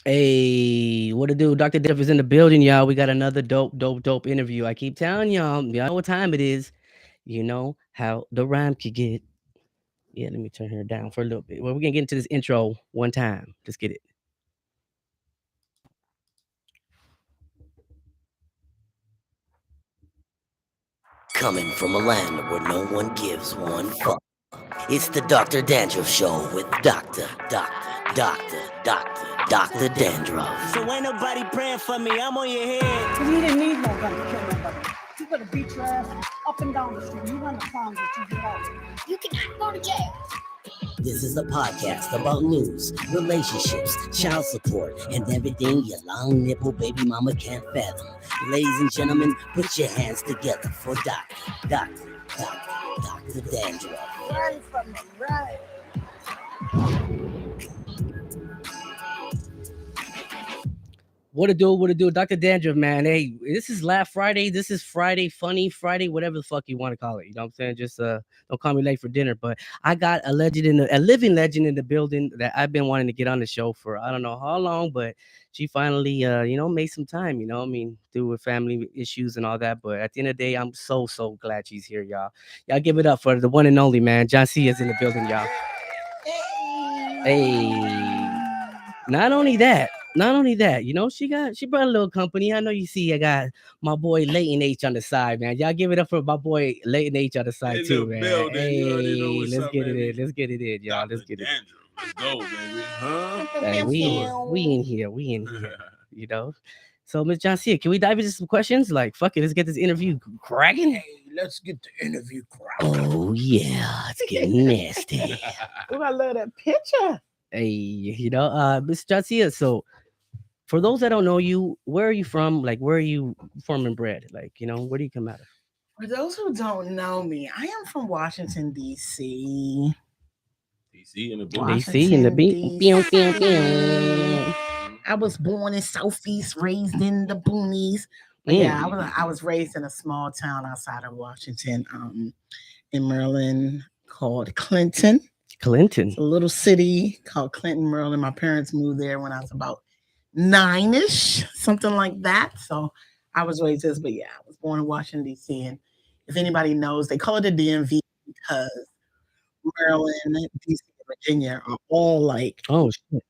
Hey, what to do? Dr. Diff is in the building, y'all. We got another dope interview. I keep telling y'all know what time it is. You know how the rhyme could get. Yeah, let me turn her down for a little bit. Well, we're gonna get into this intro one time. Just get it. Coming from a land where no one gives one fuck. It's the Dr. Dandruff Show with Dr. Dandruff. So ain't nobody praying for me, I'm on your head. Because he didn't need no gun to kill nobody. He could have beat your ass up and down the street. You run the crimes that you get out. You cannot go to jail. This is a podcast about news, relationships, child support, and everything your long nipple baby mama can't fathom. Ladies and gentlemen, put your hands together for Dr. Dandruff. Run from him, right? What to do? What to do? Dr. Dandruff, man. Hey, this is Laugh Friday. This is Friday, Funny Friday, whatever the fuck you want to call it. You know what I'm saying? Just don't call me late for dinner. But I got a living legend in the building that I've been wanting to get on the show for I don't know how long, but she finally made some time. You know, I mean, through with family issues and all that. But at the end of the day, I'm so glad she's here, y'all. Y'all give it up for the one and only man. Joncea is in the building, y'all. Hey. Not only that, she brought a little company. I know you see I got my boy Leighton H on the side, man. Y'all give it up for my boy Leighton H on the side too, man. Hey, let's get it in, y'all. Let's get it. Let's go, baby. Huh? Hey, we in here. You know. So, Miss Joncea, can we dive into some questions? Like, fuck it, let's get this interview cracking. Hey, let's get the interview cracking. Oh yeah, it's getting nasty. Oh, I love that picture. Hey, Miss Joncea, so for those that don't know you, where are you from? Like, where are you from and bred? Like, where do you come out of? For those who don't know me, I am from Washington, D.C. DC in the DC in the beat. I was born in Southeast, raised in the boonies. But yeah, I was raised in a small town outside of Washington, in Maryland called Clinton. It's a little city called Clinton, Maryland. My parents moved there when I was about 9-ish, something like that. So I was raised this, but yeah, I was born in Washington, D.C. And if anybody knows, they call it the DMV because Maryland, D.C., and Virginia are all like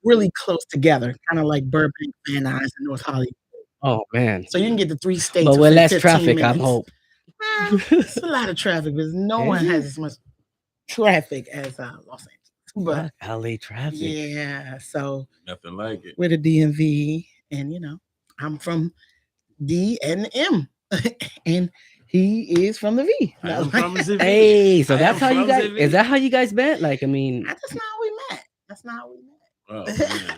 really close together, kind of like Burbank, Van Nuys, and North Hollywood. Oh, man. So you can get the 3 states. But with less traffic, I hope. It's a lot of traffic because no one has as much traffic as Los Angeles. But LA traffic. Yeah, so nothing like it. We're the DMV, and I'm from D and M, and he is from the V. Hey, so that's how you guys. Is that how you guys met? Like, I mean, that's not how we met. That's not how we met. Oh, man.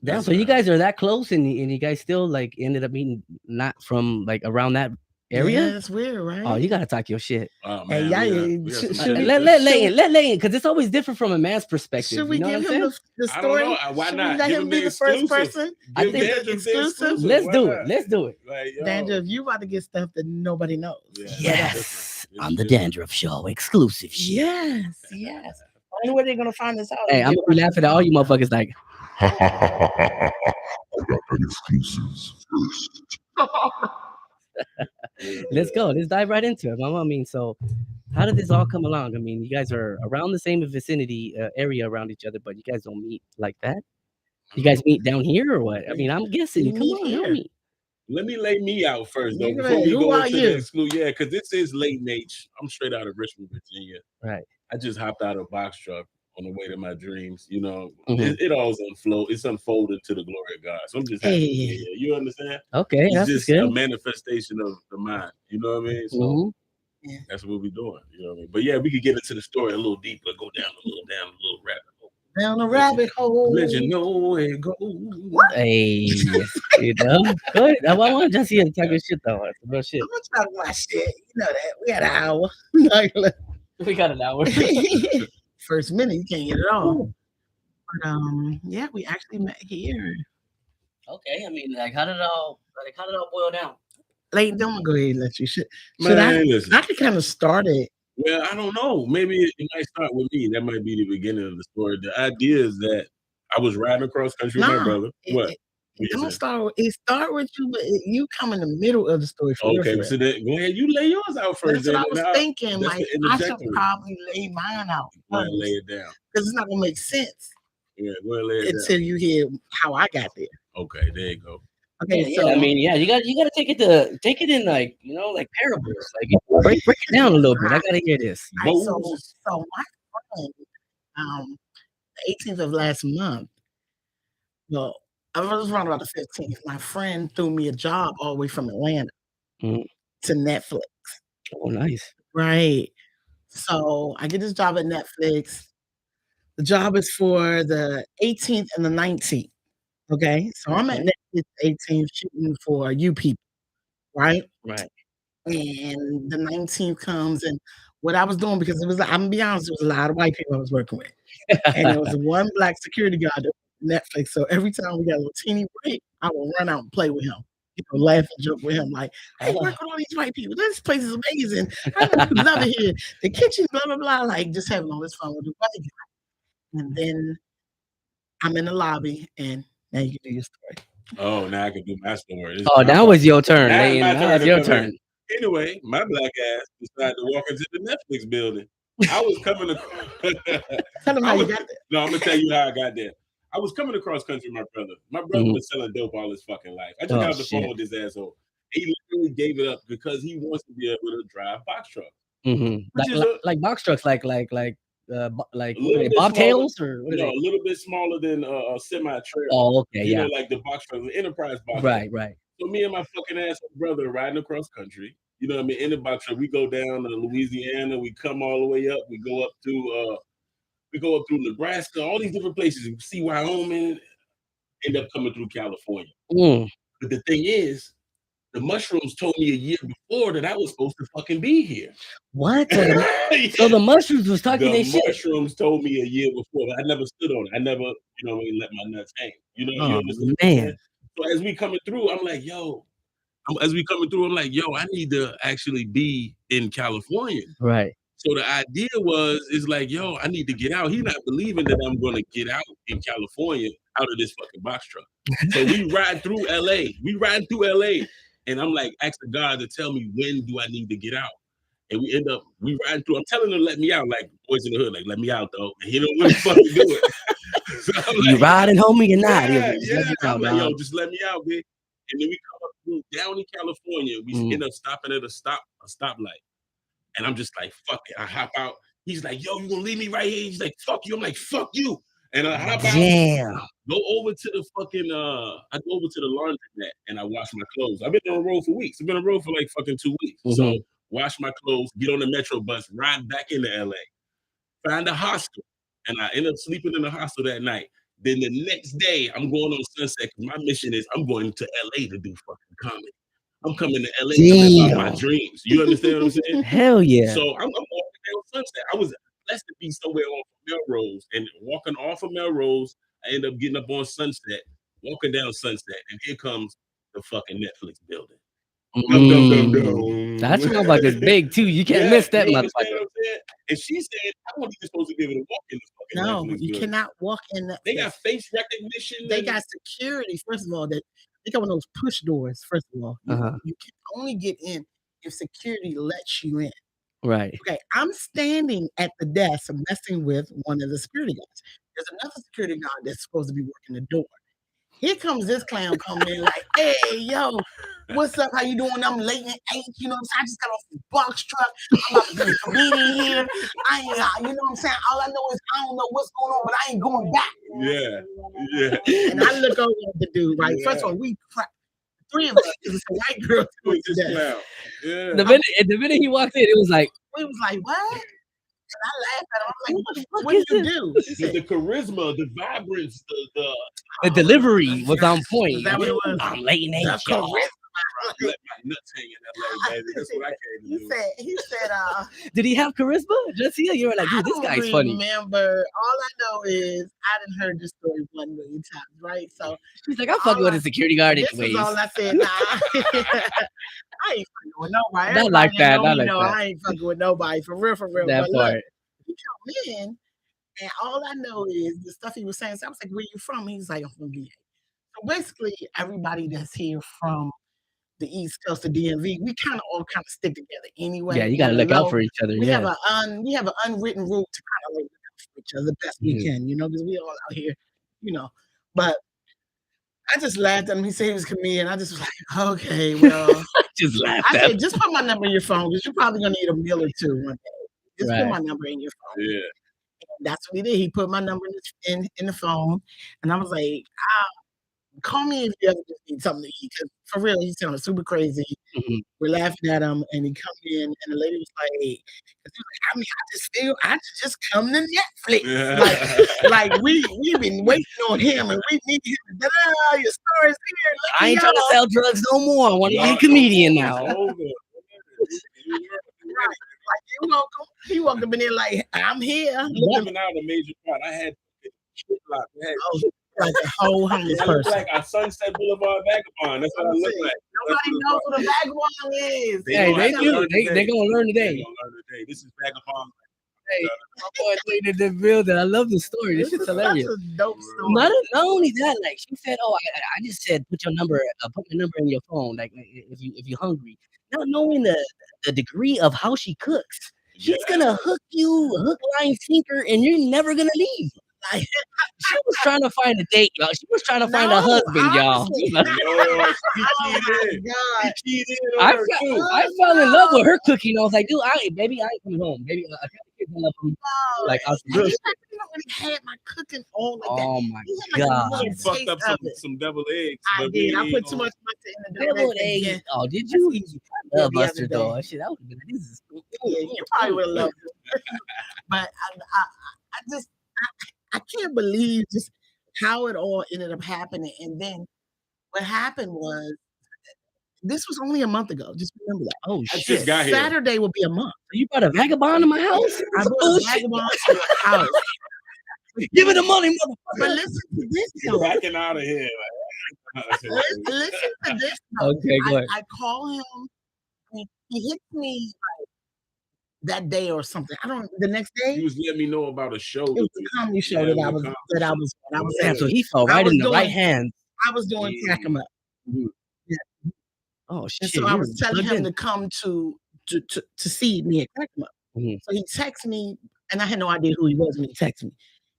Damn, so you guys are that close, and you guys still like ended up meeting not from like around that area? Yeah, that's weird, right? Oh, you gotta talk your shit. Oh, man, let Leighton, because it's always different from a man's perspective. Should we give him the story? I don't know. Why should not? We let him be the first person? I think exclusive. Let's do it. Like, Dandruff, you about to get stuff that nobody knows. Yes, on the Dandruff Show, exclusive shit. Yes. Wonder where they're gonna find this out. Hey, I'm gonna be laughing at all you motherfuckers like. I got the exclusives first. Let's go. Let's dive right into it. I mean, so how did this all come along? I mean, you guys are around the same vicinity area around each other, but you guys don't meet like that. You guys meet down here or what? I mean, I'm guessing. Come on, help me. Let me lay me out first, though. Before we go into the exclusive, because this is Leighton H. I'm straight out of Richmond, Virginia. Right. I just hopped out of a box truck on the way to my dreams. It all it's unfolded to the glory of God. So I'm just happy to be here. You understand? Okay, it's that's just good. A manifestation of the mind. You know what I mean? So that's what we're doing. You know what I mean? But yeah, we could get into the story a little deeper, go down a little rabbit hole. Down the rabbit hole. Let you know where it goes. Hey, go ahead. I want to just hear the talk of shit though. It's real shit. I'm gonna talk about shit. You know that. We got an hour. We got an hour. First minute, you can't get it all. But yeah, we actually met here. Okay, I mean, like, how did it all boil down? Leighton, don't go ahead and let you shit. I could kind of start it. Well, I don't know. Maybe it might start with me. That might be the beginning of the story. The idea is that I was riding across country with my brother. Don't start. It start with you, but you come in the middle of the story. Okay, so then go ahead. You lay yours out first. That's what I was thinking. Like I should probably lay mine out. Go ahead, lay it down because it's not gonna make sense. Yeah, go ahead, lay it until down. you hear how I got there. Okay, there you go. Okay, so I mean, you got to take it in like like parables, like break it down a little bit. I gotta hear this. Right, so my friend, the 18th of last month. Well, I was around about the 15th. My friend threw me a job all the way from Atlanta to Netflix. Oh, nice. Right. So I get this job at Netflix. The job is for the 18th and the 19th. Okay. So I'm at Netflix 18th shooting for you people. Right. Right. And the 19th comes, and what I was doing, because I'm gonna be honest, there was a lot of white people I was working with. And there was one black security guard at Netflix. So every time we got a little teeny break, I would run out and play with him. Laugh and joke with him, like, I work with all these white people. This place is amazing. I love it here. The kitchen, blah, blah, blah. Like, just having all this fun with the white guy. And then I'm in the lobby, and now you can do your story. Oh, now I can do my story. Now was your turn. Now it's your turn. Anyway, my black ass decided to walk into the Netflix building. I was coming to tell them how you got there. No, I'm gonna tell you how I got there. I was coming across country with my brother. My brother was selling dope all his fucking life. I just got off the phone with this asshole. He literally gave it up because he wants to be able to drive box trucks. Like box trucks, like bobtails or what a little bit smaller than a semi trailer. Oh, okay, you know, like the box trucks, the enterprise box. Right. So me and my fucking ass brother riding across country. You know what I mean? In the box truck, we go down to Louisiana. We come all the way up. We go up through Nebraska, all these different places. We see Wyoming, end up coming through California. But the thing is, the mushrooms told me a year before that I was supposed to fucking be here. What? So the mushrooms was talking their shit. The mushrooms told me a year before, but I never stood on it. I never, let my nuts hang. You understand? Man. So as we coming through, I'm like, yo. I need to actually be in California. Right. So the idea is like, yo, I need to get out. He's not believing that I'm going to get out in California out of this fucking box truck. So we ride through LA. And I'm like, asking God to tell me, when do I need to get out? And we riding through. I'm telling him to let me out, like boys in the hood, like, let me out, though. And he don't really fucking do it. So you riding, homie, or not? Yeah. I'm like, yo, just let me out, bitch. And then we come up through down in California. We end up stopping at a stoplight. And I'm just like, fuck it. I hop out. He's like, yo, you gonna leave me right here? He's like, fuck you. I'm like, fuck you. And I hop out. Go over to the fucking, I go over to the laundromat and I wash my clothes. I've been on the road for weeks. I've been on the road for like fucking 2 weeks. So wash my clothes, get on the metro bus, ride back into LA, find a hostel. And I end up sleeping in the hostel that night. Then the next day, I'm going on Sunset because my mission is I'm going to LA to do fucking comedy. I'm coming to LA to live out my dreams. You understand what I'm saying? Hell yeah. So I'm walking down Sunset. I was blessed to be somewhere off of Melrose. And walking off of Melrose, I end up getting up on Sunset, walking down Sunset. And here comes the fucking Netflix building. That's what about this big too. You can't miss that motherfucker. And she said, I wasn't even supposed to be able to walk in this fucking No, Netflix you building. cannot walk in that. They got face recognition. They got security. First of all, they got one of those push doors. First of all, you can only get in if security lets you in. Right. Okay, I'm standing at the desk messing with one of the security guards. There's another security guard that's supposed to be working the door. Here comes this clown coming in like, hey, yo, what's up? How you doing? I'm Leighton H. You know what I'm saying? I just got off the box truck. I'm about to be a comedian here. I ain't, you know what I'm saying? All I know is I don't know what's going on, but I ain't going back. Yeah. And I look over at the dude, right? Yeah. First of all, three of us, it's a white girl. Yeah. The minute he walked in, it was like, we was like, what? And I laughed at him. I'm like, what did you do? The charisma, the vibrance, the delivery was on point. Is that what it was? I'm Leighton H. Let my nuts hang in that leg, baby. That's what I came to do. He said, did he have charisma? Jesse, you were like, dude, this guy's funny. Remember, all I know is I didn't heard this story 1 million times, right? So she's like, I'm fucking with a security guard anyways. This is all I said. Nah, I ain't fucking with nobody. Not like that. Not like that. I ain't fucking with nobody for real. That but part. Look, he come in, and all I know is the stuff he was saying. So I was like, "Where you from?" He's like, "I'm from VA." So basically, everybody that's here from the East Coast of DMV, we all kind of stick together anyway. Yeah, you gotta look out for each other. We Yeah. we have an unwritten rule to kind of like look out for each other the best we can, because we all out here, But I just laughed at him. He said he was a comedian. I just was like, okay, well, just laughed. I said, just put my number in your phone because you're probably gonna need a meal or two one day. Just put my number in your phone. Yeah. And that's what he did. He put my number in the phone, and I was like, call me if you ever just need something to eat. Because for real, he sounded super crazy. We're laughing at him, and he come in, and the lady was like, I just feel I should just come to Netflix. Like we've been waiting on him, and we need him. Your story's here. I ain't trying to sell drugs no more. I want to be a comedian now. Like you welcome in there like I'm here. Living out a major part. I had shit locked. Like a whole homeless person. Like a Sunset Boulevard vagabond. That's what I look like. Nobody knows what a vagabond is. Hey, they do. They're gonna learn today. This is vagabond. Hey, my boy played in the building. I love the story. This shit's hilarious. That's a dope story. Not only that, like she said, I just said put my number in your phone, like if you're hungry. Not knowing the degree of how she cooks, she's gonna hook, line, sinker, and you're never gonna leave. Like, she was trying to find a date, y'all. She was trying to find a husband, y'all. I fell in love with her cooking. I was like, dude, baby, I ain't coming home. Baby, I got the kids. I love them. Like, I was real. I had my cooking all like that. Oh my god! You fucked up some deviled eggs. I did. I put too much butter in the deviled eggs. Oh, did you? I love mustard though. Shit, that would have been. This is. Yeah, you probably would have loved it. But I can't believe just how it all ended up happening. And then what happened was, this was only a month ago. Just remember that. Oh shit! Just got here. Saturday will be a month. So you brought a vagabond to my house? I brought a vagabond to my house. Give me the money, motherfucker. But listen to this though. Backing out of here. Listen to this though. Okay, go ahead. I call him. He hits me that day or something. I don't. The next day, he was letting me know about a show. It was a comedy show that I was. Damn, so he fell right in the right hand. I was doing Crack 'em Up. Yeah. Oh shit! And so I was telling him to come to see me at Crack 'em Up. So he texted me, and I had no idea who he was when he texted me.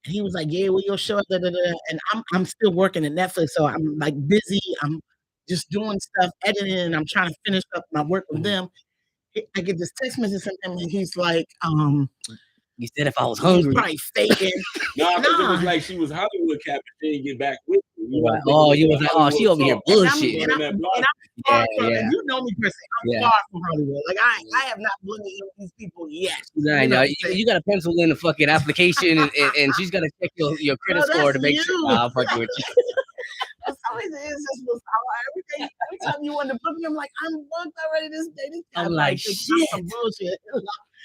And he was like, "Yeah, well, your show." And I'm still working at Netflix, so I'm like busy. I'm just doing stuff, editing, and I'm trying to finish up my work with them. I get this text message from him, and he's like, You said if I was hungry. Probably faking. Nah, because it was like she was Hollywood cap and she didn't get back with me. Right. Oh, you was like, oh, she over here bullshit. And I'm far from, you know me personally. I'm far from Hollywood. Like I have not blended in with these people yet. Nah, you got to pencil in the fucking application, and she's got to check your credit score to make sure. I'll fuck with you. That's always it is just was every time you want to book me, I'm like, I'm booked already this day. I'm like, shit. Some bullshit.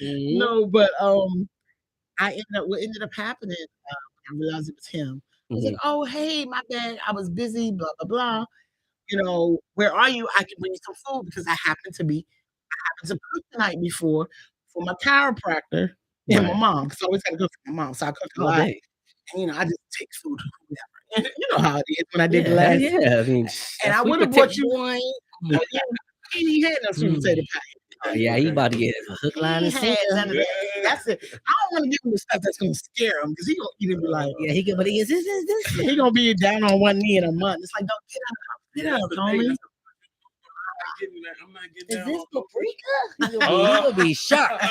No, but what ended up happening, I realized it was him. I was like, oh hey, my bad. I was busy, blah blah blah. You know, where are you? I can bring you some food because I happened to cook the night before for my chiropractor and my mom. Because I always had to cook for my mom. So I cooked a lot. And, I just take food. And you know how it is when I did the last. Yeah, I mean, and I would have bought you one. He had no sweet potato pie. Yeah, he about to get a hook, line, and sinker. That's it. I don't want to give him the stuff that's gonna scare him because he gonna eat it and be like, yeah, he can. But he is this. He gonna be down on one knee in a month. It's like, don't get up, homie. I'm not getting down. Is this paprika? He gonna be shocked.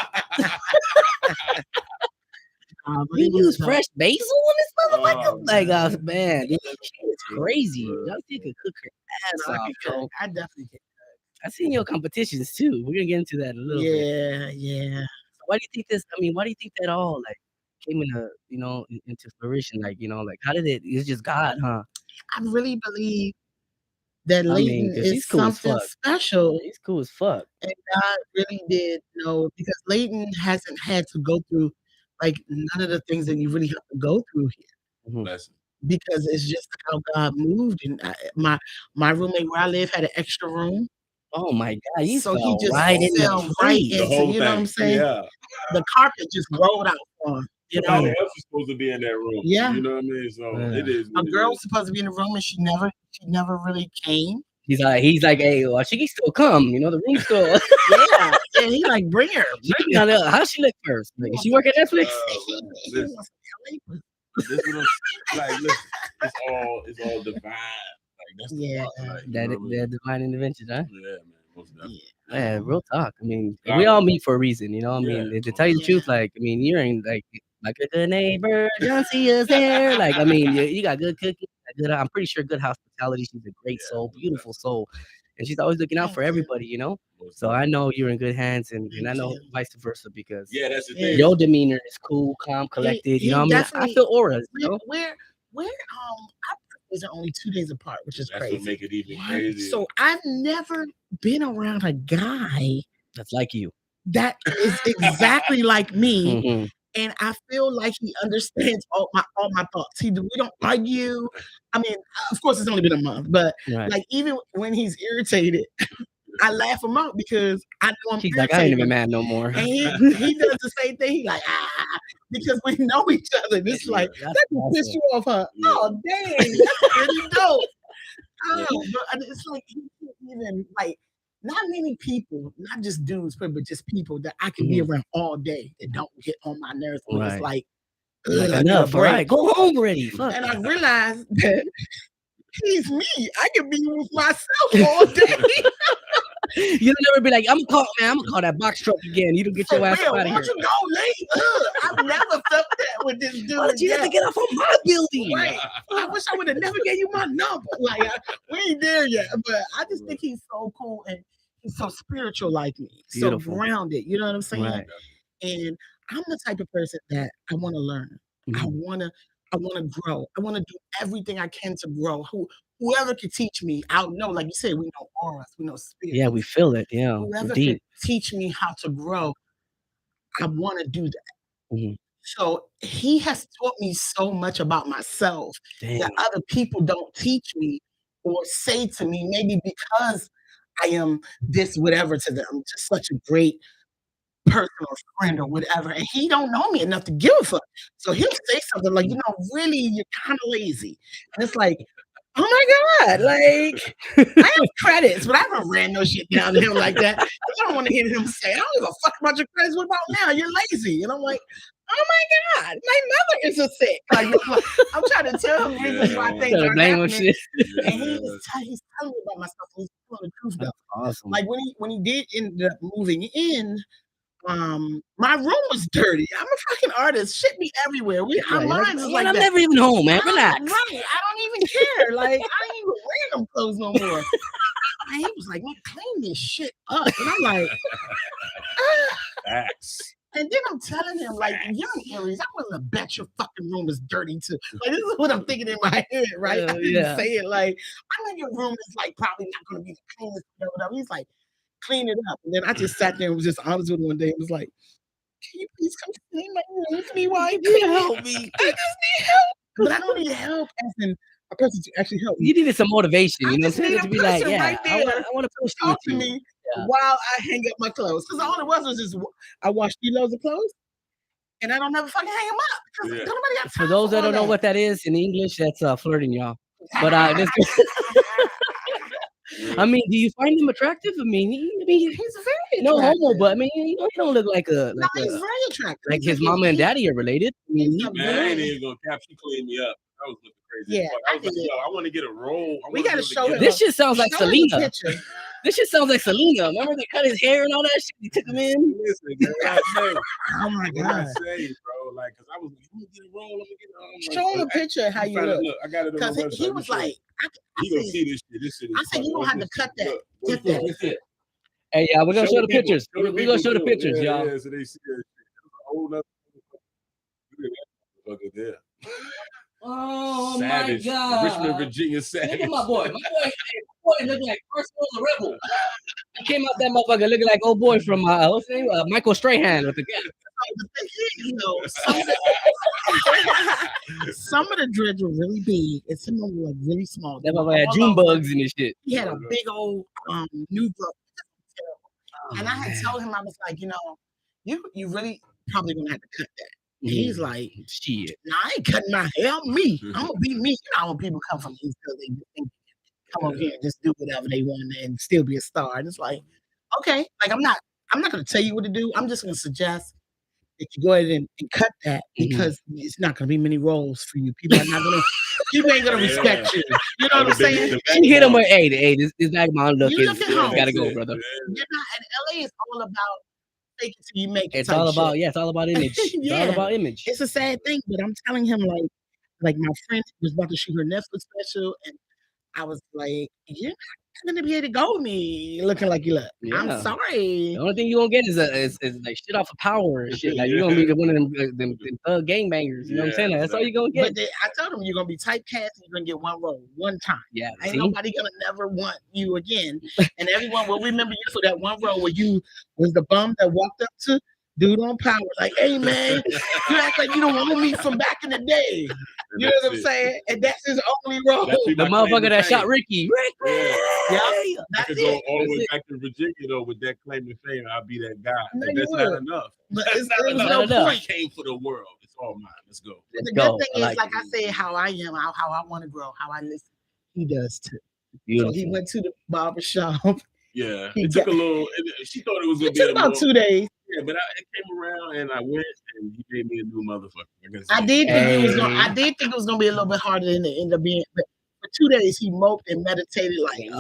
You use fresh basil on this motherfucker? Like, man, it's crazy. Y'all think could cook her ass off, I definitely can. I seen your competitions too. We're gonna get into that a little bit. Yeah. So why do you think this? I mean, why do you think that all like came into fruition? Like, like how did it? It's just God, huh? I really believe that Leighton is cool something special. He's cool as fuck, and God really did know because Leighton hasn't had to go through like none of the things that you really have to go through here. Because it's just how God moved. And my roommate where I live had an extra room. Oh my God! So he just fell right into, you know what I'm saying? Yeah. The carpet just rolled out for him. You know, somebody else is supposed to be in that room. Yeah. You know what I mean? So Yeah. it is. a what it girl is. was supposed to be in the room and she never really came. He's like, hey, well, she can still come. You know, the room's still. Yeah, and he like bring her. How's she look first? Like, is she work at Netflix? Listen, this is what I'm like. Listen, it's all divine. Like that's the Yeah. part, like, you That know what I mean? that divine intervention, huh? Yeah, man. Most definitely. Yeah, real talk. I mean, God. we all meet for a reason, you know. I Yeah. mean, to tell you the Yeah. truth, like, I mean, you're in like a good neighbor. Joncea's there. Like, I mean, you got good cooking. Good. I'm pretty sure good hospitality. She's a great Yeah, soul, most beautiful soul, and she's always looking out for Thank you. everybody, you know. Most So definitely. I know you're in good hands, and I Thank know you. vice versa because Yeah, that's the Yeah. thing. your demeanor is cool, calm, collected. he You know what I mean? I definitely- feel auras, you know. We're our birthdays are only 2 days apart, which is That's what crazy. make it even crazier. So I've never been around a guy That's like you. that is exactly like me. Mhm. And I feel like he understands all my thoughts. We don't argue. I mean, of course, it's only been a month, but Right. like even when he's irritated, I laugh him out because I know I'm She's like, I ain't irritated. even mad no more. And he does the same thing. He like because we know each other. And it's like That's that can piss awesome. you off, huh? Yeah. Oh dang, that's pretty dope. But it's like he can't even like not many people, not just dudes, but just people that I can be around all day that don't get on my nerves. When it's Right. like, Like, I need a enough, all break. right? Go home already. Fuck. And I realized that he's me. I can be with myself all day. You'll never be like, I'm gonna call that box truck again. You don't get For your ass real, out of won't here. you go late? I've never felt that with this dude. Why did you have to get off on my building? Right. I wish I would have never gave you my number. Like we ain't there yet, but I just think he's so cool and he's so spiritual like me, Beautiful. so grounded. You know what I'm saying? Right. And I'm the type of person that I want to learn. I Mhm. want to grow. I want to do everything I can to grow. Whoever can teach me, I'll know. Like you said, we know auras, we know spirit. Yeah, we feel it. Yeah, Whoever we're can deep. teach me how to grow, I want to do that. Mhm. So he has taught me so much about myself Damn. that other people don't teach me or say to me, maybe because I am this whatever to them. Just such a great person or friend or whatever. And he don't know me enough to give a fuck. So he'll say something like, really, you're kind of lazy. And it's like, oh my God, like I have credits, but I haven't ran no shit down to him like that. I don't want to hear him say, I don't give a fuck about your credits. What about now? You're lazy. And I'm like, oh my God, my mother is a sick. Like, I'm trying to tell him reasons why things Trying to are blame him happening. shit. And he's telling me about myself. And he's telling the truth though. That's awesome. Like when he did end up moving in, my room was dirty. I'm a fucking artist. Shit be everywhere. Our minds is like I'm that. never even home, man. Relax. Right. I don't even care. Like I ain't even wearing them clothes no more. And he was like, man, clean this shit up. And I'm like, Facts. and then I'm telling him, like, you're an Aries. I'm willing to bet your fucking room is dirty too. Like, this is what I'm thinking in my head, right? I didn't Yeah. say it like, I know your room is like probably not gonna be the cleanest or whatever. He's like, clean it up. And then I just sat there and was just honest with him one day and was like, can you please come clean my room for me while you clean help me? I just need help. But I don't need help as in a person to actually help me. You needed some motivation. I You know what I'm just saying? need To a be like, person yeah, right I there want to push you talk with to you. me Yeah. while I hang up my clothes. Because all it was just I washed 3 loads of clothes and I don't never fucking hang them up. Because Yeah. nobody got For time those that all don't know what that is in English, that's flirting, y'all. But this, I mean, do you find him attractive? I mean, he's very no attractive. homo, but I mean, he don't look like No, he's very attractive. like He's his mama and daddy are related. I mean, he's a Man, I ain't very- even gonna cap. She cleaned me up. I was looking crazy. Yeah, I was I like, did. yo, I want to get a roll. We gotta show him. this shit sounds like Show him the Selena. picture. This shit sounds like Selena. Remember they cut his hair and all that shit? He took him in. Listen, man, what I say, Oh my what I God. say, bro. Like, cause I was like, I'm gonna get a roll. I'm gonna get. I'm Show him a like, picture of how you look. Look, I got it on my Because website. he was like, he gonna see this shit. This shit is I said, you don't have to cut that. Look, Get look, that. look, look. Hey, yeah, we're gonna show the people. pictures. Show the We're gonna show the too. pictures, Yeah, y'all. Yeah, so they see that shit. There's a whole nother motherfucker there. Oh Savage. my God! Richmond, Virginia Savage. Look at my boy. My boy looking like first was a rebel. He came out that motherfucker looking like old boy from what's his name? Michael Strahan with the gun. The thing is, you know, some of the dreads were really big and some of them were like really small. That motherfucker had June bugs in his shit. He had a big old new book. And I had told him, I was like, you know, you really probably gonna have to cut that. He's like, shit. nah, I ain't cutting my hair. Me. I'm gonna be me. You know when people come from East Philly, they think come over here and just do whatever they want and still be a star. And it's like, okay, like I'm not gonna tell you what to do. I'm just gonna suggest that you go ahead and cut that because it's not gonna be many roles for you. People ain't gonna respect you. You know what I'm saying? She hit him with, hey, this vagabond look is gotta go, brother. You're not, and LA is all about fake it till you make it. It's all about it's all about image. It's all about image. It's a sad thing, but I'm telling him like my friend was about to shoot her Netflix special, and I was like, you're not gonna be able to go with me looking like you look. Yeah. I'm sorry. The only thing you gonna get is like shit off of power and shit. Like you're gonna be one of them thug gangbangers. You know what I'm saying? That's all you're gonna get. But I told him you're gonna be typecast and you're gonna get one role, one time. Yeah. Ain't nobody gonna never want you again. And everyone will remember you for that one role where you was the bum that walked up to dude on Power, like, hey man, you act like you don't want me from back in the day. You know what I'm saying? And that's his only role. The motherfucker that shot Ricky. Yeah, that's it. Go all the way back to Virginia though with that claim to fame. I'll be that guy. No, that's not enough. But that's not enough. I came for the world. It's all mine. Let's go. The good thing is, like I said, how I am, how I want to grow, how I listen. He does too. Beautiful. So he went to the barber shop. Yeah, it took a little. She thought it was gonna be about 2 days. Yeah, but it came around and I went and he made me a new motherfucker. I did think it was gonna be a little bit harder than it ended up being. But for 2 days he moped and meditated like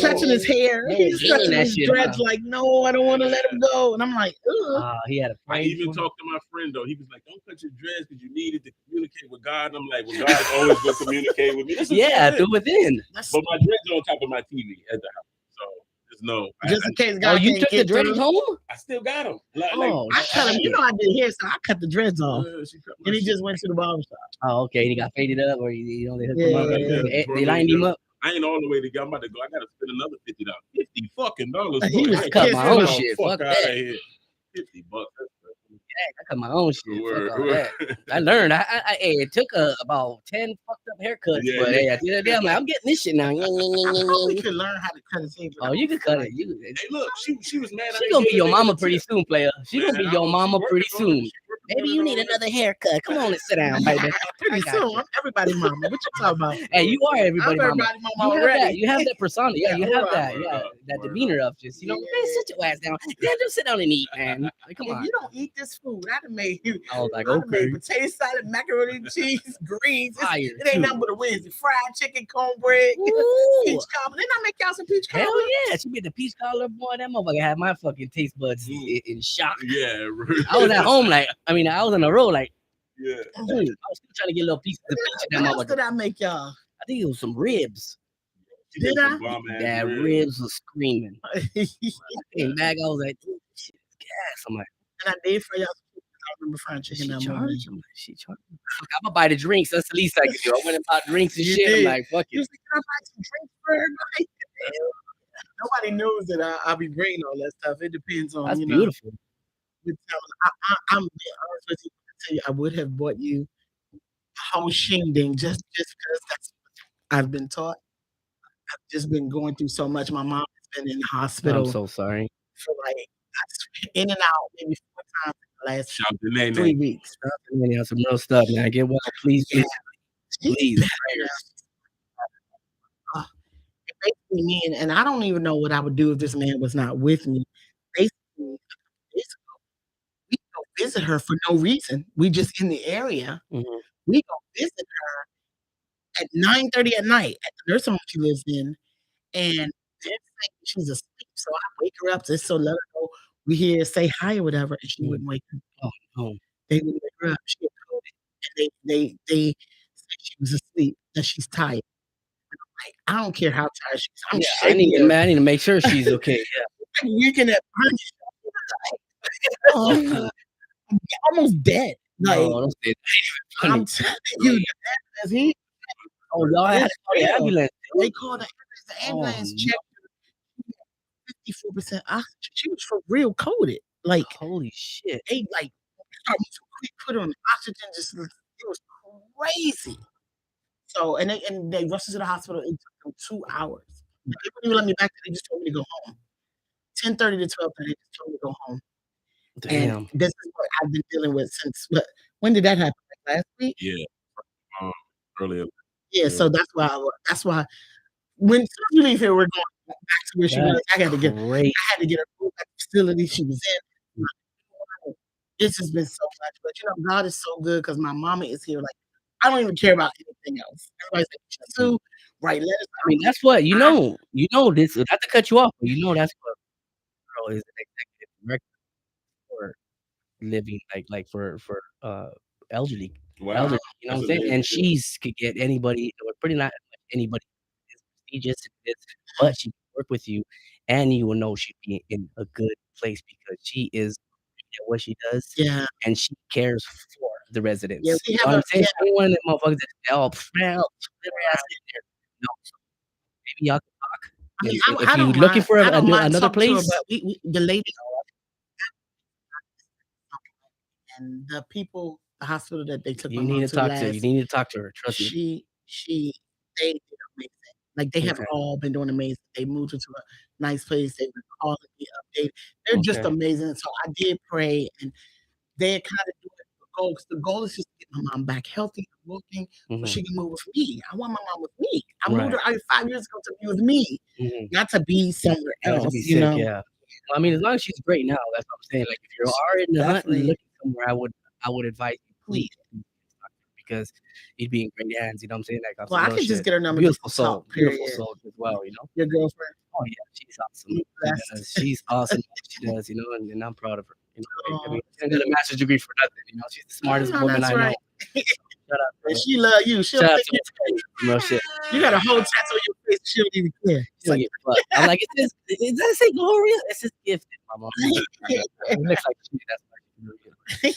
touching his hair. He's touching his dreads like, no, I don't want to let him go. And I'm like, ugh. He had I even talked to my friend though. He was like, don't cut your dreads because you needed to communicate with God. And I'm like, well, God's always going to communicate with me. Through within. But my dreads are on top of my TV at the house. So no. Just in case God you took the dreads home? I still got them. I cut him. You know I did hair, so I cut the dreads off. And he just went to the barber shop. Oh, okay. He got faded up, or he only hooked him up. They lined him up. I ain't all the way to go. I'm about to go. I gotta spend another $50. $50 fucking dollars. I cut my own shit. Fuck that. $50. I cut my own shit. Fuck all that. I learned. It took about 10 fucked up haircuts, but at the end of the day, I'm like, I'm getting this shit now. I probably could learn how to cut his hair. Oh, you can cut it. Hey, look, she was mad. She gonna be your mama pretty soon, player. She gonna be your mama pretty soon. Maybe you need another haircut. Come on and sit down, baby. Pretty soon, I'm everybody's mama. What you talking about? Hey, you are everybody's mama. Already. You have that persona. Yeah, you have that. Yeah, that demeanor of just, man, sit your ass down. Yeah, just sit down and eat, man. Like, come on. You don't eat this food. I done made you. I was like, okay. Potato salad, macaroni and cheese, greens. It ain't nothing but a Wednesday. Fried chicken, cornbread, peach cobbler. Didn't I make y'all some peach cobbler? Hell yeah. She made the peach cobbler, boy. That motherfucker had my fucking taste buds in shock. Yeah. I was at home I was on the road I was still trying to get a little piece of the peach in that motherfucker. What did I make y'all? I think it was some ribs. Did I? Yeah, ribs was screaming. I came back, I was like, shit is gas. I'm like, and I did for y'all. I remember frying chicken that morning. She charged me. I'm gonna buy the drinks. That's the least I could do. I went and bought drinks and shit. I'm like, fuck it. You can I buy some drinks for everybody? Nobody knows that I'll be bringing all that stuff. It depends on. That's beautiful. I'm being honest with you. I tell you, I would have bought you a whole shindig just because that's what I've been taught. I've just been going through so much. My mom has been in the hospital. I'm so sorry. For in and out maybe 4 times in the last 3 weeks. You some real stuff, man. Get well, please. Please. Basically, me and I don't even know what I would do if this man was not with me. Basically, we go visit her for no reason. We just in the area. Mm-hmm. We go visit her at 9:30 at night at the nursing home she lives in, and she's asleep. So I wake her up just so let her know we here, say hi or whatever, and she wouldn't wake up. Oh. They wouldn't wake her up. She had coded, and they said she was asleep, that she's tired. I don't care how tired she is. I need to make sure she's okay. Yeah. Weekend at almost dead. Like, don't say that. I'm telling you, as he. Oh, y'all had to call the ambulance. They called the ambulance. The ambulance checked 54% oxygen. She was for real coded. Like, holy shit. They put on oxygen. It was crazy. So and they rushed her to the hospital. It took them 2 hours. They wouldn't even let me back there. They just told me to go home. 10:30 to 12:30. They just told me to go home. Damn. And this is what I've been dealing with since when did that happen? Like last week? Yeah. Earlier. Yeah, so that's why when as soon as we leave here, we're going back to where she was. I had to get her moved back to the facility she was in. This has been so much, but God is so good because my mama is here. Like, I don't even care about anything else. Everybody's like, Sue, write letters. I mean, that's what this, not to cut you off, but that's what girl is an executive director for living, like for elderly, Wow. you know what I'm saying? And she's could get anybody, or pretty not anybody is prestigious, but she can work with you, and you will know she'd be in a good place because she is good at what she does, and she cares for the residents. Yeah, you know what I'm saying? She ain't one of them motherfuckers that all proud, no. Maybe y'all can talk. I mean, if you're looking for another place, but the lady and the people, the hospital that they took you my need mom to talk to her. last, You need to talk to her. Trust me. They did amazing. Like they have all been doing amazing. They moved her to a nice place. They've been calling me updated. They're just amazing. So I did pray, and they're kind of doing the goal. Because the goal is just to get my mom back healthy and working, so she can move with me. I want my mom with me. I moved her 5 years ago to be with me, not to be somewhere else. To be sick, yeah. Well, I mean, as long as she's great now, that's what I'm saying. Like, if you are in the hunt and looking somewhere, I would advise you, please, because you'd be in great hands. You know what I'm saying? Like, well, I can just get her number. Beautiful soul as well. Your girlfriend. Oh yeah, she's awesome. She's awesome. She does. And I'm proud of her. I mean, she didn't get a master's degree for nothing. She's the smartest woman I know. Shut up. And she love you. She'll Shout out think to no shit. You got a whole tattoo on your face. She don't even care. She's like, I'm like, does that say Gloria? It's just gifted, mama. It looks like she. That's why.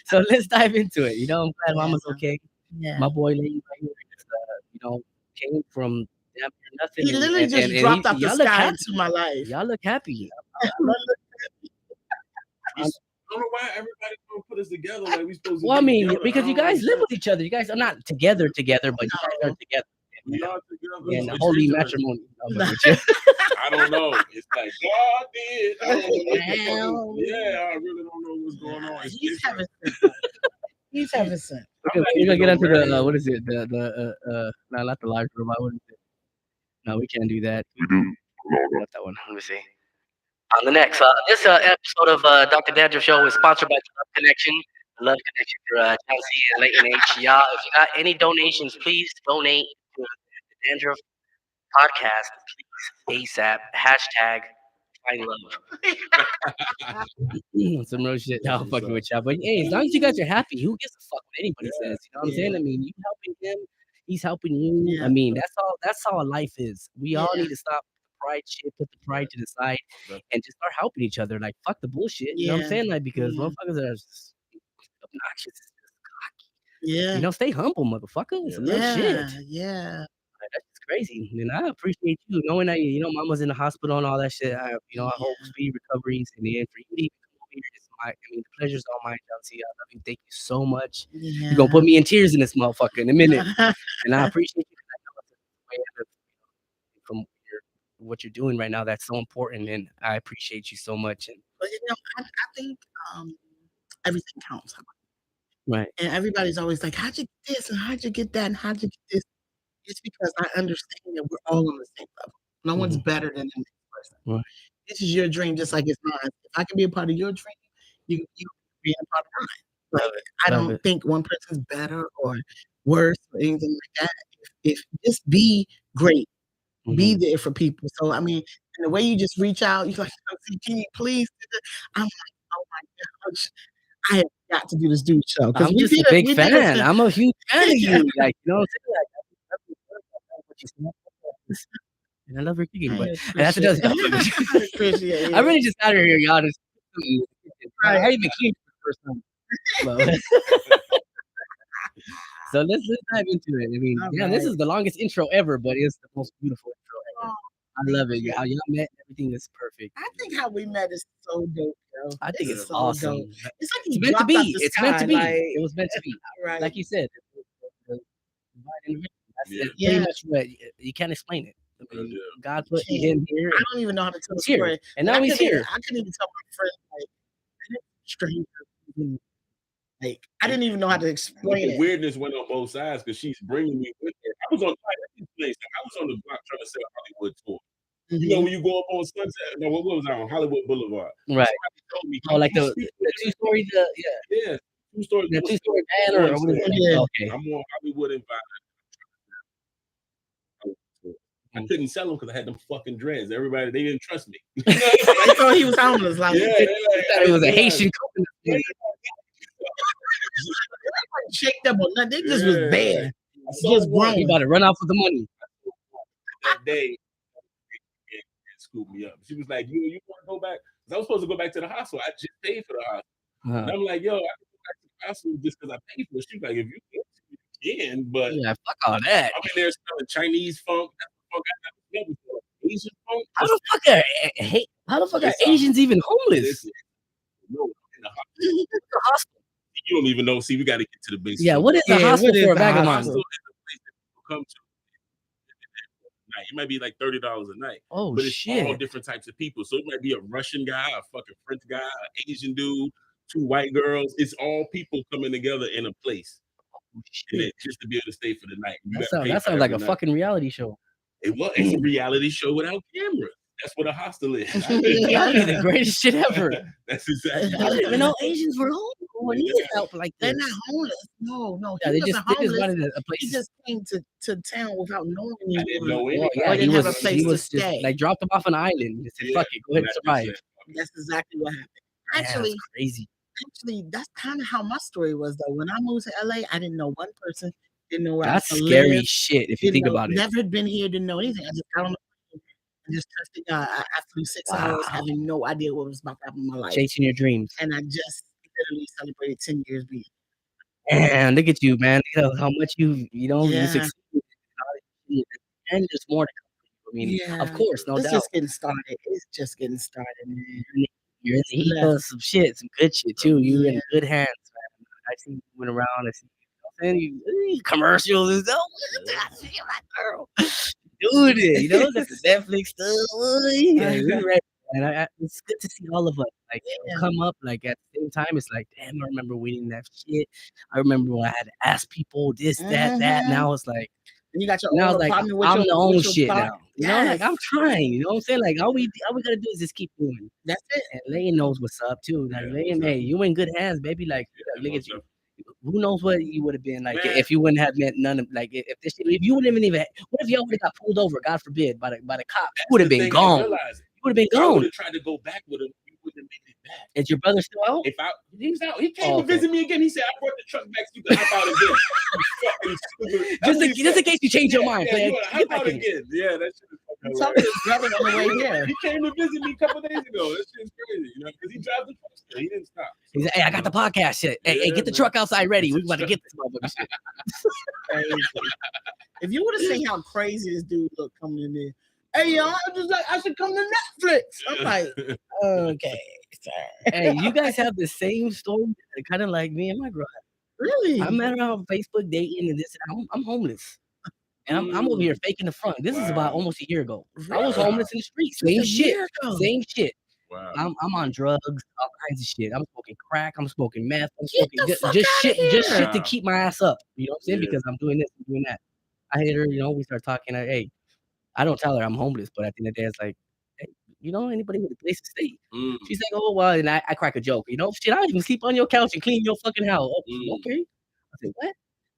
So let's dive into it. I'm glad mama's okay. Yeah. My boy, lady right here, just, came from damn near nothing. He literally just dropped off the sky into my life. Y'all look happy. I don't know why everybody don't put us together like we supposed to. Well, I mean, because you guys live with each other. You guys are not together, but you guys are together. We are together. And holy matrimony. I don't know. It's like God did. I don't know. I really don't know what's going on. He's having fun. He's having fun. We're gonna get into the what is it? The no, not the live room. What is it? No, we can't do that. Not that one. Let me see. On the next, this episode of Dr. Dandruff Show is sponsored by the Love Connection. The Love Connection for Joncea Leighton H. Y'all, if you got any donations, please donate to the Dandruff podcast, please, ASAP. Hashtag find love. Some real shit. I'm fucking with y'all. But hey, as long as you guys are happy, who gives a fuck what anybody says? You know what I'm saying? I mean, you helping him, he's helping you. Yeah. I mean, that's how life is. We all need to stop pride shit, put the pride to the side, and just start helping each other. Like, fuck the bullshit. You know what I'm saying? Like, because motherfuckers are just obnoxious, cocky. Stay humble, motherfucker. It's real shit. Yeah. That's crazy. And I appreciate you knowing that mama's in the hospital and all that shit. I hope speedy recoveries. And then for you to even come over here, the pleasure's all mine, Joncea. I love you. Thank you so much. Yeah. You're gonna put me in tears in this motherfucker in a minute. And I appreciate you from what you're doing right now. That's so important, and I appreciate you so much. And but I think everything counts. Right. And everybody's always like, how'd you get this and how'd you get that and how'd you get this? It's because I understand that we're all on the same level. No one's better than the next person. Right. This is your dream just like it's mine. If I can be a part of your dream, you can be a part of mine. Like, I don't think one person's better or worse or anything like that. If just be great. Be there for people. So I mean, and the way you just reach out, you're like, can you please? I'm like, oh my gosh, I have got to do this dude show. I'm just a big fan. I'm a huge fan of you. Like, you know what I'm saying? And I love your cooking, but that's what does. I really just got her here, y'all. I even came for the first time. So let's dive into it. I mean, this is the longest intro ever, but it's the most beautiful intro ever. I love it. How y'all met, everything is perfect. I think how we met is so dope, bro. I think it's so awesome. Dope. It's like it's meant to be. It's meant to be. It was meant to be. Right. Like you said. Pretty much what you can't explain it. I mean, God put him here. I don't even know how to tell the story. And now he's here. I couldn't even tell my friend stranger. Like I didn't even know how to But explain the it. weirdness went on both sides because she's bringing me with her. I was on the block trying to sell Hollywood tour. You know, when you go up on Sunset, no, what was I on Hollywood Boulevard? Right. Somebody told me, Oh, like "Can you the speak with 2-story, Yeah, 2-story. the 2-story van or what is it? Yeah. Okay. I'm on Hollywood and Vine. I couldn't sell them because I had them fucking dreads. Everybody, they didn't trust me. They thought he was homeless. Like Yeah, They thought it was a Haitian Yeah. shaked up or nothing. They just was bad. I saw Just one grown. You about to run off with the money. that day and scooped me up. She was like, you want to go back? Because I was supposed to go back to the hospital. I just paid for the hospital. And I'm like, yo, I can go back to the hospital just because I paid for it. She's like, if you want to, you can, but Yeah, fuck all that. I'm in there smelling Chinese funk. That's the funk I never smelled before. Asian funk. How the fuck are Asians even homeless? No, in the hospital. You don't even know. See, we got to get to the basics. Yeah, what is a hospital for a vagabond? Hospital is a place that people come to. Night. It might be like $30 a night. Oh, but it's shit. all different types of people. So it might be a Russian guy, a fucking French guy, an Asian dude, 2 white girls. It's all people coming together in a place. And it, just to be able to stay for the night. That sounds like a fucking reality show. It's a reality show without camera. That's what a hostel is. That'd be the greatest shit ever. That's exactly. I didn't even know Asians were homeless. Needed help like They're this. not homeless. No. Yeah, He they just wasn't homeless. wanted a place. He just came to town without knowing anyone. I didn't know Well, anything. yeah, Or didn't have a he place to was stay. just like dropped him off an island and said, "Fuck it, go ahead and survive." That's exactly what happened. Man, Actually, that's crazy. that's kind of how my story was though. When I moved to LA, I didn't know one person, didn't know where That's I scary lived, shit if you didn't think know, about it. never had been here, didn't know anything. I just got on the plane and just trusted God. I flew 6 hours, having no idea what was about to happen in my life. Chasing your dreams. And I just literally celebrated 10 years being. And look at you, man. You know how much you Yeah. succeeded. And there's more to come. I mean, of course, no it's doubt. just getting started. It's just getting started, man. You're in the heat of some shit, some good shit too. You're in good hands, man. I see you moving around. I see you commercials and stuff. You're like, girl, doing it. You know, got the Netflix stuff. Yeah, we're ready. And it's good to see all of us like come up like at the same time. It's like, damn, I remember winning that shit. I remember when I had to ask people this, that. Now it's like, and you got your now own it's like apartment with I'm your, the own with your shit thought. now. You know, like I'm trying. You know what I'm saying? Like all we gotta do is just keep doing. That's it. And Leighton knows what's up too. Like Leighton, hey, you in good hands, baby. Like look at you. Who knows what you would have been like if you wouldn't have met none of like if this shit, if you wouldn't even what if y'all would have got pulled over, God forbid, by the cops? You would have been gone. You would have been I gone. would have tried to go back with him. We wouldn't have made it back. Is your brother still out? He was out. He came to visit me again. He said, I brought the truck back so you can hop out again. Just in case you change your mind. Yeah, hop out again. Yeah, that shit is fucking Talk to his brother on the way here. He came to visit me a couple days ago. That shit's crazy, you know, because he drives the truck still. He didn't stop. He's like, hey, I got the podcast shit. Hey, get the truck outside ready. We about to get this motherfucker shit. If you would have seen how crazy this dude looked coming in there. Hey, y'all, I should come to Netflix. I'm like, okay, sir. Hey, you guys have the same story, kind of like me and my brother. Really? I met her on Facebook dating, and this. I'm homeless, and I'm over here faking the front. This is about almost a year ago. I was homeless in the streets. Same shit. Wow. I'm on drugs, all kinds of shit. I'm smoking crack. I'm smoking meth. I'm smoking just shit to keep my ass up. You know what I'm saying? Because I'm doing this, I'm doing that. I hit her. You know, we start talking. Hey, I don't tell her I'm homeless, but at the end of the day, it's like, hey, you know, anybody with a place to stay. She's like, oh, well, and I crack a joke. You know, shit, I don't even sleep on your couch and clean your fucking house. Oh, okay. I said, what?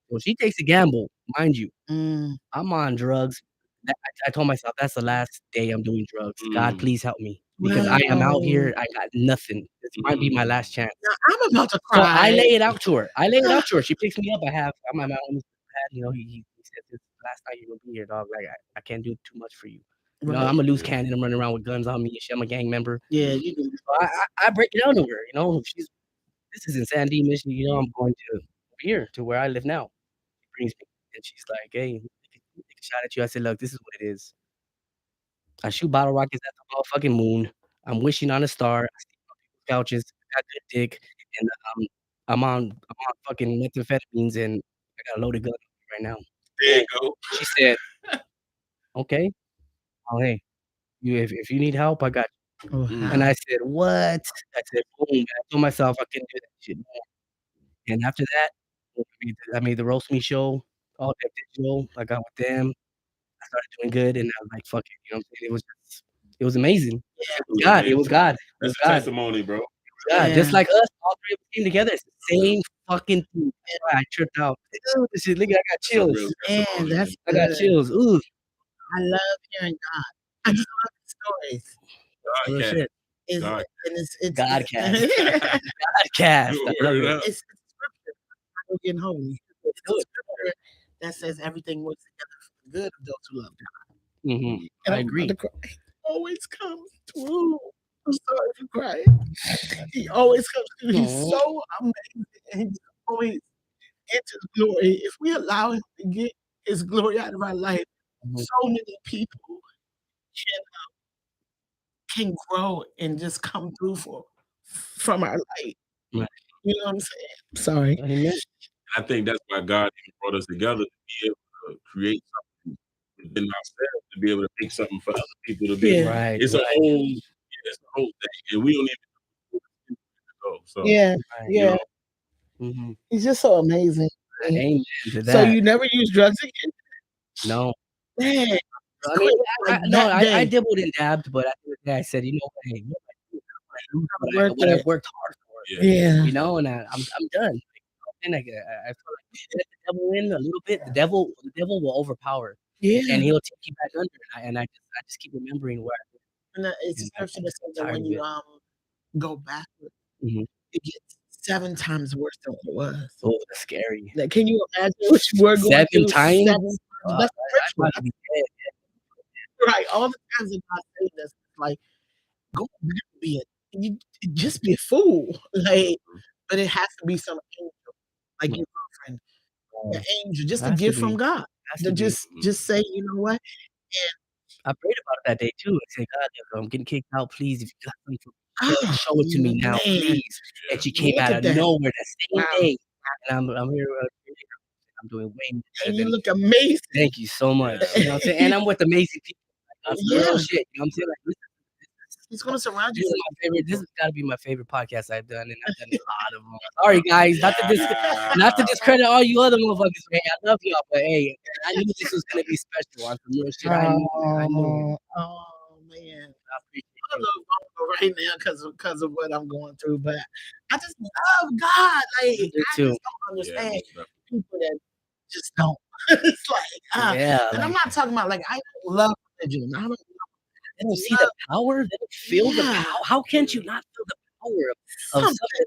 Well, she takes a gamble, mind you. I'm on drugs. I told myself, that's the last day I'm doing drugs. God, please help me. Because I am out here. I got nothing. This might be my last chance. Now, I'm about to cry. So I lay it out to her. She picks me up. I'm at my own pad. You know, he said, this last night you're going to be here, dog. Like, I can't do too much for you. You know, I'm a loose cannon. I'm running around with guns on me and shit. I'm a gang member. Yeah, you do. So I break it down to her. You know, this is in San Diego, Michigan. You know, I'm going to here to where I live now. She brings me, and she's like, hey, take a shot at you. I said, look, this is what it is. I shoot bottle rockets at the motherfucking moon. I'm wishing on a star. I sleep on people's couches. I got good dick, and I'm on fucking methamphetamines, and I got a loaded gun right now. There you go. She said, okay. Oh, hey, if you need help, I got And I said, "What?" I said, "Boom." I told myself I couldn't do that shit. And after that, I made the roast me show, all that digital. I got with them. I started doing good, and I was like, "Fuck it," you know what I'm saying? It was amazing. Yeah. It was God. It was God. It was That's a God. testimony, bro. God, just like us, all three of us came together. It's the same fucking thing. That's why I tripped out. Ooh, this shit, look, I got That's a real chills. testimony, Man, that's I got good. chills. Ooh, I love hearing God. I just love the stories. real God, shit. It's, God. and it's Godcast. it's Godcast. I love Word it. up. it's scripture. I'm getting holy. It's a scripture that says everything works together for the good of those who love God. Mhm. And I I'm agree. about to cry. He always comes through. I'm sorry for crying. He always comes through. He's Aw. so amazing. And he always enters glory. If we allow him to get his glory out of our life, Mhm. so many people can grow and just come through from our life. Right. You know what I'm saying? Sorry. Amen. I think that's why God even brought us together to be able to create something within ourselves, to be able to make something for other people to be. Yeah. Right. It's right. it's a whole thing, and we don't even know where to go. So Yeah. Right. you Yeah. know, Mhm. He's just so amazing. Amen to So that. you never use drugs again? No. Man, I mean, like no, that I day. dabbled and dabbed, but at the end of the day, I said, you know what, hey, what I lose Worth what I've it. worked hard for, Yeah. you know, and I'm done. And I feel like you let the devil in a little bit. The devil will overpower, Yeah. and he'll take you back under. And I just keep remembering where And it's a and scripture that says that tired when of you it. go backwards, Mhm. it gets 7 times worse than what it was. Oh, that's scary. Like, can you imagine what you were going 7 through times? 7 times? I'd That's probably scripture. be dead. Right. All the times that God saved us, like, go back and you just be a fool. Like, but it has to be some angel, like your girlfriend, an angel, just a Has to gift be. from God. Has To to be. just say, you know what? I prayed about it that day too. I said, God, if I'm getting kicked out, please, if you got something for me, Oh, show it to me now, man. please. And she came Look out at of that. nowhere that same Wow. day, and I'm here. I'm doing way more better And you than. look amazing. Thank you so much. You know what I'm saying? And I'm with amazing people. Like, some real Yeah. shit. You know what I'm saying? Like, He's gonna surround this you is with my favorite. This has got to be my favorite podcast I've done, and I've done a lot of them. Sorry, guys, not to discredit all you other motherfuckers. Man, I love y'all, but hey, I knew this was gonna be special on some real shit. I knew it. Oh man. I appreciate I'm a you. little vulnerable right now because of what I'm going through, but I just love God. Like Me I too. just don't understand most definitely. people that just don't. It's like, Yeah, and I'm like, not talking about like I don't love religion. I don't they don't see the power. They don't feel the Yeah. power. How can't you not feel the power of something something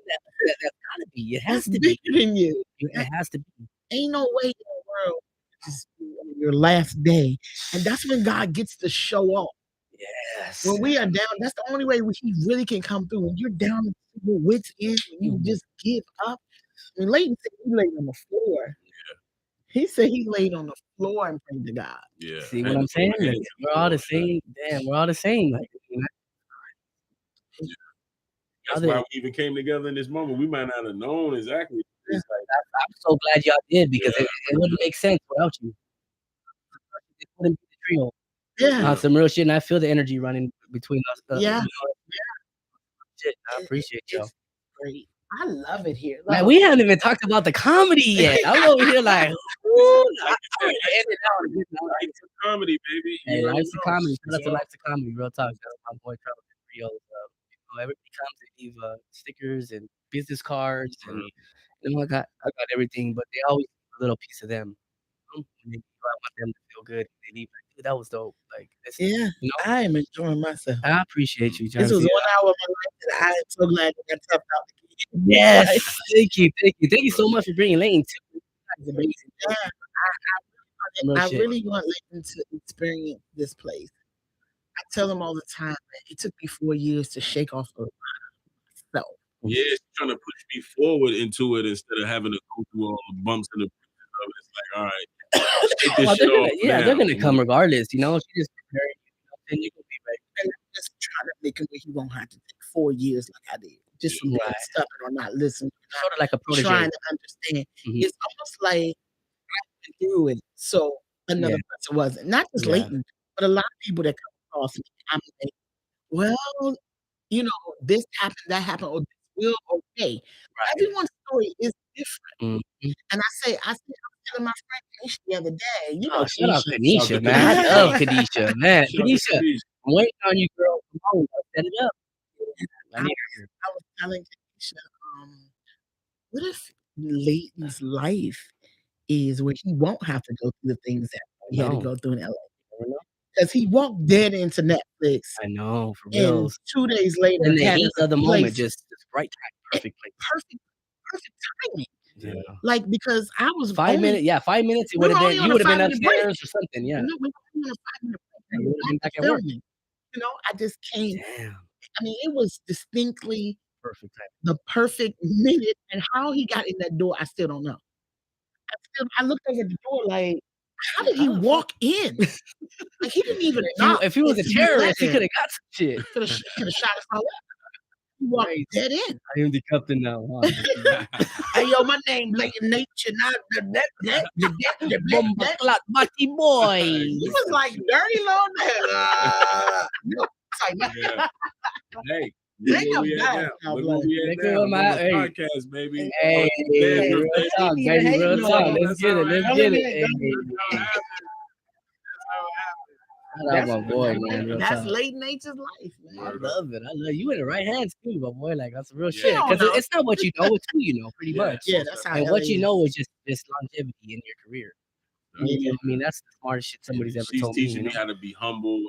that's gotta be? It has that's to be. bigger than you. It has to be. Ain't no way in the world just on your last day, and that's when God gets to show off. Yes. When we are down, that's the only way He really can come through. When you're down to your wits' end, when you just give up. I mean, Leighton said he laid on the floor. He said he laid on the floor and prayed to God. Yeah. See what I'm saying? Like, we're all the same. Damn, we're all the same. Like, That's why we even came together in this moment. We might not have known exactly. It's like, I'm so glad y'all did because it wouldn't make sense without you. It wouldn't be the trio. Yeah. Some real shit, and I feel the energy running between us. Yeah. Shit, I appreciate y'all. It's great. I love it here. Man, we haven't even talked about the comedy yet. I'm over here like, ooh, I'm ready to end it out. Life's a comedy, baby. Hey, life's a comedy. Shout out to So- Life's a Comedy. Real talk. Shout out to my boy Travis Rio. Everybody comes and leave stickers and business cards, and you know, I got everything, but they always leave a little piece of them. I want them to feel good. They leave like, dude, that was dope. Like, this, Yeah. you know, I am enjoying myself. I appreciate you, This was Joncea. 1 hour of my life that I am so glad that I toughed out. Yes, thank you so much for bringing Leighton too. That's amazing. Yeah, I really want Leighton to experience this place. I tell him all the time, man, it took me 4 years to shake off a lot of myself. Yeah, she's trying to push me forward into it instead of having to go through all the bumps and the bruises of it. It's like, all right, take this shit off. They're gonna come regardless. You know, she just preparing you. And you can be ready. And I'm just trying to make him where he won't have to take 4 years like I did. Just from being stubborn or not listening. Sort of like a protege. Trying to understand. It's almost like I went through it, so another person wasn't. Not just Leighton, but a lot of people that come across me. I'm like, well, you know, this happened, that happened, or this will, okay. Everyone's story is different. Mhm. And I was telling my friend Keisha the other day, you Oh, know, shout out Keisha. Kanisha, man. I love Kanisha, man. Shout out Kanisha, Kanisha. I'm waiting on you, girl. Come on, set it up. I I need was, her here. I was telling Keisha, what if Leighton's life is where he won't have to go through the things that he had to No. go through in LA? I don't know. Because he walked dead into Netflix, I know, for and real. 2 days later In the had heat a of the place, moment, just right time, perfect place. perfect timing. Yeah. Like, because I was 5 minutes, yeah, 5 minutes. It we would have were been only on you a would have been 5-minute break. upstairs or something. Yeah, No, we were on a 5-minute break. yeah, We you were would have been back back to at work. filming. You know, I just came. Damn, I mean, it was distinctly perfect time. the perfect minute, and how he got in that door, I still don't know. I looked over the door like, how did he How the walk in? Like, he didn't even knock. If he was a until we let terrorist, he him. could have got some shit. Could have shot us all up. He walked Right. dead in. I am the captain now. Huh? Hey, yo, my name Leighton H, and I Bomba clock, Batty boy. He was like dirty little nigga. Yeah. Hey, They look where got we at bad now. now, Look where we Look at where now. I'm On at, the hey. podcast, baby. Hey, Dandruff, real baby. talk, Ain't baby. even Real hating talk. on Let's get it. Let's get it. Hey, shout out my boy, man. Real That's talk. Leighton H's life, man. I love it. I love you in the right hands too, my boy. Like that's real You shit. don't Because know. it's not what you know, it's who you know, pretty much. Yeah, that's how And LA what you is. know is just longevity in your career. Yeah. I mean, that's the smartest shit somebody's ever She's told me. teaching me how to be humble and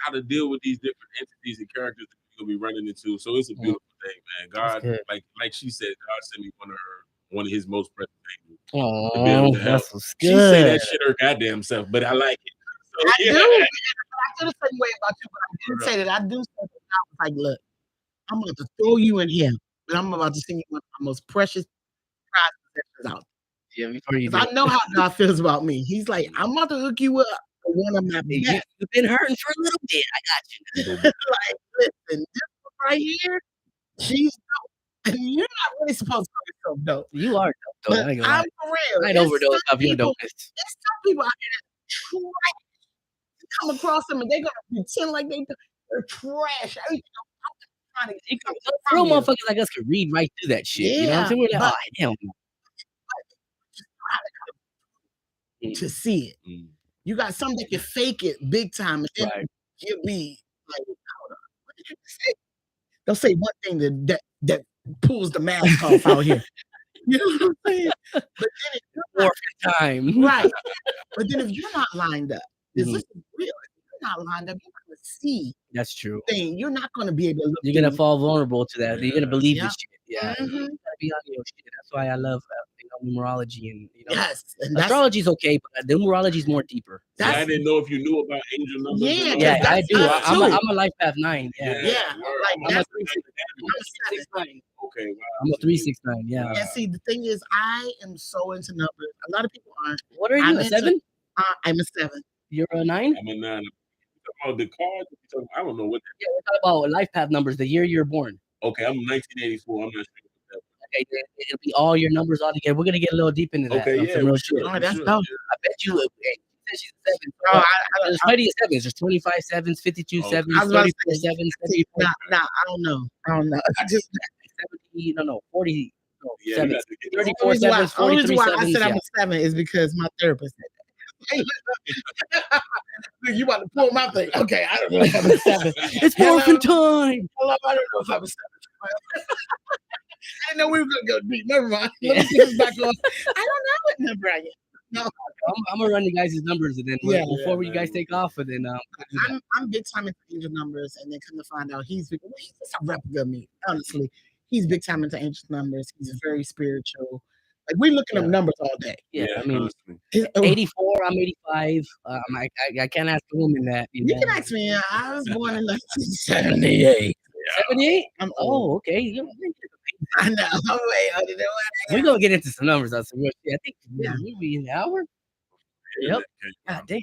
how to deal with these different entities and characters that you're gonna be running into. So it's a beautiful thing, man. God, good. like she said, God sent me one of his most precious angels. To be Oh, able to help. that's what's She say good. that shit her goddamn self, but I like it. So, I yeah. do. I feel the same way about you, but I didn't say that. I do say that I was like, look, I'm about to throw you in here, but I'm about to send you one of my most precious prize possessions out. Yeah, before you do. Because I know how God feels about me. He's like, I'm about to hook you up with one of my best. You've been hurting for a little bit. I got you. Like, listen, this one right here, she's dope. And you're not really supposed to call yourself dope. You are dope, though. But I ain't gonna I'm lie. for real. I'd There's overdose some off your people- dopeness. There's some people out here that trash. You come across them and they're gonna pretend like they're trash. Everything I'm trying to You get can, something real from you. motherfuckers like us can read right through that shit. You know what I'm Yeah, saying? We're like, but- oh, hell no. to see it. You got some that can fake it big time, and then Right. you'll be like, hold on, what did you say? They'll say one thing that pulls the mask off out here. You know what I'm saying? But then if you're not, Fourth time. right, but then if you're not lined up, this Mhm. is real. If you're not lined up, you're not gonna see That's true. thing. You're not gonna be able to look. You're gonna through- fall vulnerable to that. You're gonna believe Yeah. this shit. Yeah. Mhm. You gotta be on your shit. That's why I love numerology and Yes, and that's astrology's okay, but the numerology is more deeper. See, I that's didn't know if you knew about angel numbers. Yeah, and all Yeah, that. I that's do. us I'm too. a life path 9. Yeah. Yeah, Yeah, word. like I'm that's a 369. Okay, wow. I'm a 369. Yeah. and see the thing is, I am so into numbers. A lot of people aren't. What are you? I'm A into- 7? I'm a 7. You're a 9? I'm a 9. You talking about the cards? You talking- I don't know what. Yeah, we're talking about life path numbers, the year you're born. Okay, I'm 1984. I'm not sure. Okay, then it'll be all your numbers all together. We're gonna get a little deep into that. Okay, on yeah, some real we shit. should, Oh, we that's should, dope. yeah. I bet you. Hey, she said she's a 7. Oh, There's plenty of 7s. There's 25 7s, 52 Oh, 7s, I was about to 34 say, 7s, see, 74 nah, I don't know. I just 70, no, 40, no, Yeah, you 7s. got to get 34 only reason why, 7s, only reason 43 why I 7s. said I'm Yeah. a 7 is because my therapist said that. Look, you about to pull my thing. Okay, I don't know if I'm a 7. It's Hello? morphin' time. Hello, I don't know if I'm a 7. I didn't know we were gonna go deep. Never mind. Let me get this back on. I don't know what number I am. I'm gonna run you guys' numbers and then Yeah. before you guys take off, and then I'm big time into angel numbers, and then come to find out he's just a replica of me. Honestly, he's big time into angel numbers. He's very spiritual. Like we looking up numbers all day. yeah, I mean, constantly. 84, I'm 85. I can't ask a woman that. You can ask me. I was born in 1978. 78. I'm old. Oh, okay. I know. I'm way older than what We're gonna get into some numbers on some real shit. I think Yeah. maybe an hour. Yep. God damn,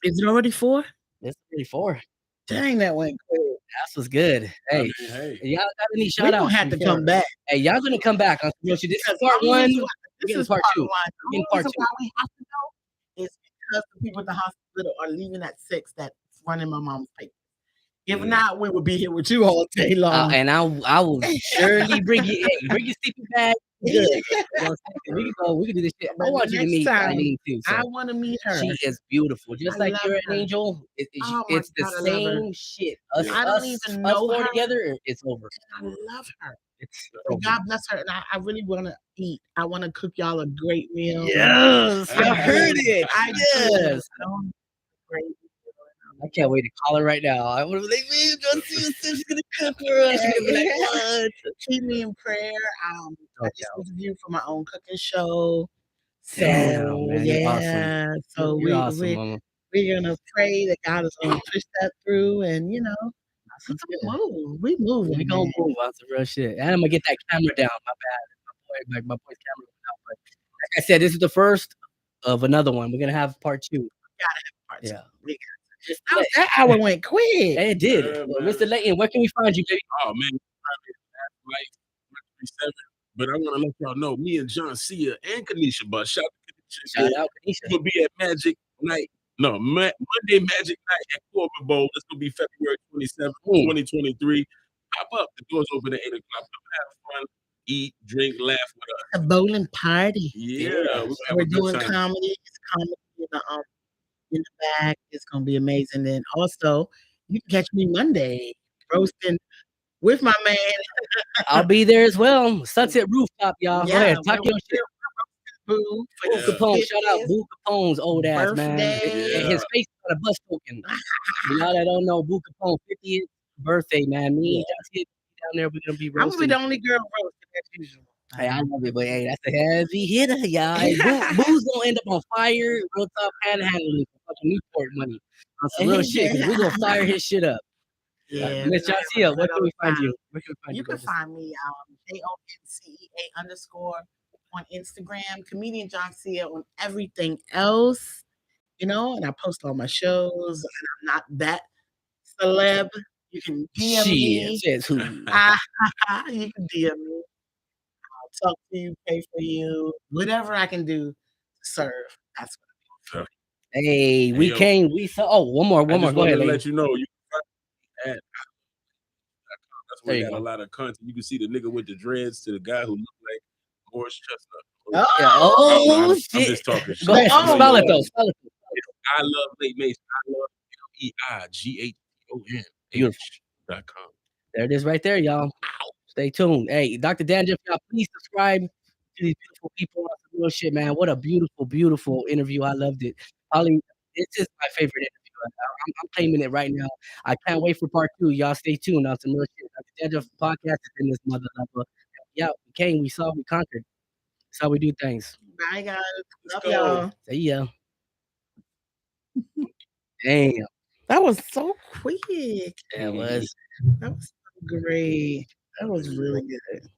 Is it already 4? it's 34. Dang, that went quick. That's what's good. Hey, Hey. y'all got any We shout don't outs? have to come back. Hey, y'all gonna come back on some real shit. This is Because part the only 1. reason why- This getting is part part two. 1. The Getting only part reason two. why we have to know is because the people at the hospital are leaving at 6 that's running my mom's paper. If not, we would be here with you all day long. And I will surely bring you. Hey, bring your sleeping bag. Good. You know, we can go. We can do this shit. I want you to Next meet time, Eileen too. So I want to meet her. she is beautiful, just I like love you're an her. angel. Oh my It's the God, I love her. same shit. Us, I don't us, even us know four her. together. It's over. I love her. It's And over. God bless her. And I really want to eat. I want to cook y'all a great meal. Yes, I I heard do. it. I do. Yes. I want great meal. I can't wait to call her right now. I would be like, man, Joncea said she's gonna cook for us. She's gonna be like, what? Keep me in prayer. I just interviewed for my own cooking show. So Damn, man, you're awesome. yeah, so You're awesome, mama. we're gonna pray that God is gonna push that through, and you know, we move. We moving. We gonna move on some real shit. And I'm gonna get that camera down. My bad, my boy's camera went out. But like I said, this is the first of another one. We're gonna have part 2. Part Yeah. two. That hour went quick. It did. Well, Mr. Leighton, where can we find you, baby? Oh man, like 137. But I want to let y'all know, me and Joncea and Kanisha, but shout out Kanisha. We'll be at Magic Night. No, Monday Magic Night at Corbin Bowl. It's gonna be February 27th, 2023. Pop up. The doors open at 8 o'clock. Come have fun, eat, drink, laugh with us. A bowling party. Yeah, we're doing comedy. It's comedy in the back. It's gonna be amazing. And also, you can catch me Monday roasting with my man. I'll be there as well. Sunset Rooftop, y'all. Go ahead, talk your shit. Boo Capone, shout out Boo Capone's old ass, man. And his face got a bus token. For y'all that don't know, Boo Capone 50th birthday, man. Me and Joncea down there, we're gonna be roasting. I'm gonna be the only girl roasting as usual. Hey, I love it, but hey, that's a heavy hitter, y'all. Hey, Boo's gonna end up on fire. Real top panhandling for fucking Newport money on some real shit. Cause we gonna fire his shit up. Yeah, Miss Joncea, where can we find you? Where can we find you? You can find me JONCEA_ on Instagram, comedian Joncea on everything else, you know, and I post all my shows, and I'm not that celeb. You can DM me. Who? You can DM me. I'll talk to you, pay for you, whatever I can do to serve. That's what I'm doing. Hey, we came. We saw. Oh, one more. Go ahead. Let you know, you can at that's where you got a lot of content. You can see the nigga with the dreads to the guy who looked like Morris Chestnut. Oh, shit. I'm just talking shit. Spell it though. Spell it. I love Late Mason. I love LEIGHTON.com. There it is right there, y'all. Stay tuned. Hey, Dr. Dandruff, y'all, please subscribe to these beautiful people on some real shit, man. What a beautiful, beautiful interview. I loved it. Probably, it's just my favorite interview. I'm claiming it right now. I can't wait for part 2. Y'all stay tuned on some real shit. Dr. Dandruff podcast is in this mother lover. Yeah, we came, we saw, we conquered. That's how we do things. Bye, guys. Love y'all. See ya. Damn. That was so quick. That was so great. That was really good.